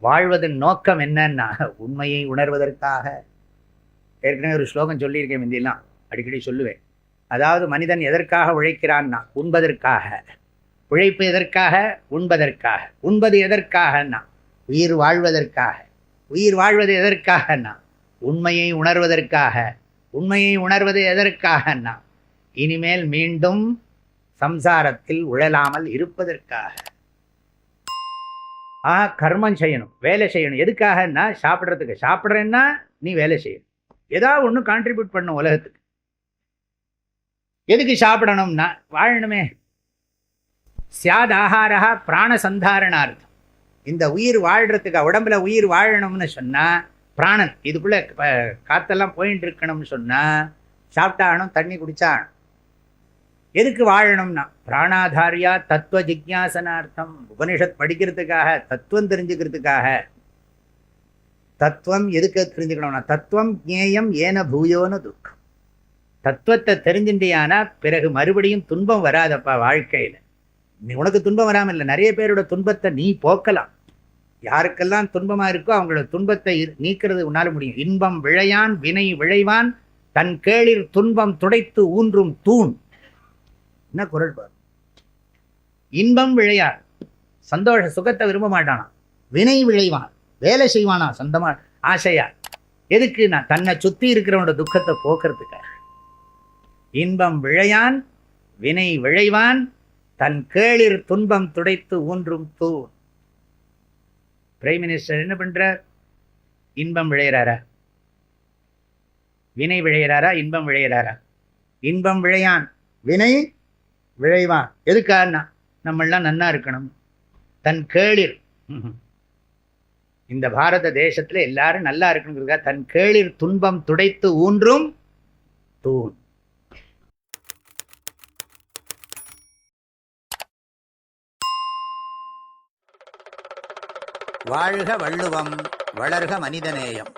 வாழ்வதன் நோக்கம் என்னன்னா உண்மையை உணர்வதற்காக. ஏற்கனவே ஒரு ஸ்லோகம் சொல்லியிருக்கேன், முந்தியெல்லாம் அடிக்கடி சொல்லுவேன். அதாவது மனிதன் எதற்காக உழைக்கிறான்னா உண்பதற்காக. உழைப்பு எதற்காக? உண்பதற்காக. உண்பது எதற்காகன்னா உயிர் வாழ்வதற்காக. உயிர் வாழ்வது எதற்காகன்னா உண்மையை உணர்வதற்காக. உண்மையை உணர்வது எதற்காகன்னா இனிமேல் மீண்டும் சம்சாரத்தில் உழலாமல் இருப்பதற்காக. கர்மம் செய்யணும், வேலை செய்யணும். எதுக்காகன்னா சாப்பிட்றதுக்கு. சாப்பிட்றேன்னா நீ வேலை செய்யணும், ஏதாவது ஒன்று கான்ட்ரிபியூட் பண்ணும் உலகத்துக்கு. எதுக்கு சாப்பிடணும்னா வாழணுமே. சியாத் ஆகாரா பிராணசந்தாரணார்த்தம். இந்த உயிர் வாழ்கிறதுக்கு, உடம்புல உயிர் வாழணும்னு சொன்னால் பிராணன் இதுக்குள்ளே காற்றெல்லாம் போயிட்டு இருக்கணும்னு சொன்னால் சாப்பிட்டாகணும், தண்ணி குடிச்சாகணும். எதுக்கு வாழணும்னா பிராணாதாரியா தத்துவ ஜிக்யாசனார்த்தம். உபனிஷத் படிக்கிறதுக்காக, தத்துவம் தெரிஞ்சுக்கிறதுக்காக. தத்துவம் எதுக்கு தெரிஞ்சுக்கணும்னா தத்துவம் ஜேயம் ஏன பூயோன்னு துக்கம். தத்துவத்தை தெரிஞ்சுட்டியானா பிறகு மறுபடியும் துன்பம் வராதப்பா வாழ்க்கையில். உனக்கு துன்பம் வராமல் இல்லை, நிறைய பேரோட துன்பத்தை நீ போக்கலாம். யாருக்கெல்லாம் துன்பமாக இருக்கோ அவங்களோட துன்பத்தை நீக்கிறது உன்னால் முடியும். இன்பம் விழையான் வினை விளைவான் தன் கேளிர் துன்பம் துடைத்து ஊன்றும் தூண். என்ன குரல் பாரு. இன்பம் விழையான், சந்தோஷ சுகத்தை விரும்ப மாட்டானா. வினை விளைவான், வேலை செய்வானா சொந்தமா ஆசையா. எதுக்கு? நான் தன்னை சுற்றி இருக்கிறவனோட துக்கத்தை போக்குறதுக்காக. இன்பம் விழையான் வினை விளைவான் தன் கேளிர் துன்பம் துடைத்து ஊன்றும் தூண். பிரைம் மினிஸ்டர் என்ன பண்றார்? இன்பம் விளையிறாரா, வினை விளையிறாரா, இன்பம் விளையிறாரா? இன்பம் விளையான் வினை விளைவான். எதுக்காகனா நம்மெல்லாம் நன்னா இருக்கணும். தன் கேளிர், இந்த பாரத தேசத்துல எல்லாரும் நல்லா இருக்கணுங்கிறதுக்காக தன் கேளிர் துன்பம் துடைத்து ஊன்றும் தூண். வாழ்க வள்ளுவம், வளர்க மனிதநேயம்.